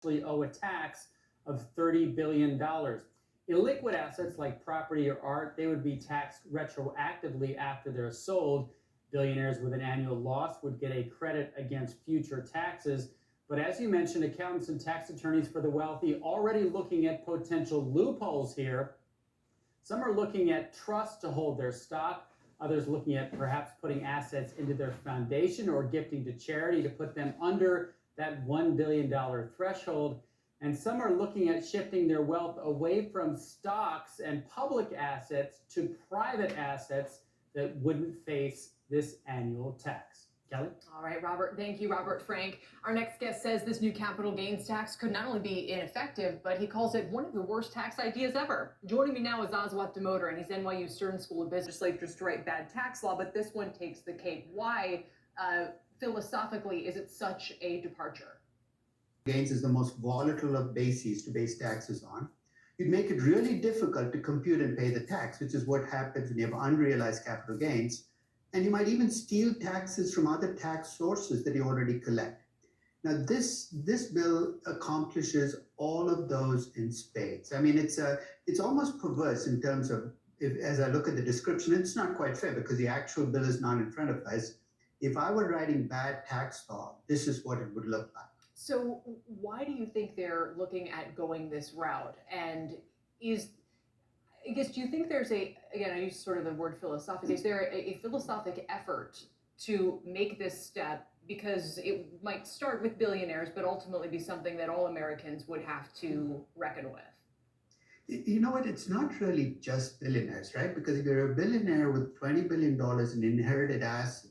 owe a tax of $30 billion. Illiquid assets like property or art, they would be taxed retroactively after they're sold. Billionaires with an annual loss would get a credit against future taxes. But as you mentioned, accountants and tax attorneys for the wealthy already looking at potential loopholes here. Some are looking at trust to hold their stock. Others looking at perhaps putting assets into their foundation or gifting to charity to put them under that $1 billion threshold. And some are looking at shifting their wealth away from stocks and public assets to private assets that wouldn't face this annual tax. Kelly? All right, Robert. Thank you, Robert Frank. Our next guest says this new capital gains tax could not only be ineffective, but he calls it one of the worst tax ideas ever. Joining me now is Aswath Damoder, and he's NYU Stern School of Business. Legislators to write bad tax law, but this one takes the cake. Why, philosophically, is it such a departure? Gains is the most volatile of bases to base taxes on. You'd make it really difficult to compute and pay the tax, which is what happens when you have unrealized capital gains. And you might even steal taxes from other tax sources that you already collect. Now, this bill accomplishes all of those in spades. I mean, it's almost perverse in terms of, as I look at the description, it's not quite fair because the actual bill is not in front of us. If I were writing bad tax law, this is what it would look like. So why do you think they're looking at going this route? And do you think there's again, I use sort of the word philosophic, is there a philosophic effort to make this step because it might start with billionaires, but ultimately be something that all Americans would have to reckon with? You know what? It's not really just billionaires, right? Because if you're a billionaire with $20 billion in inherited assets,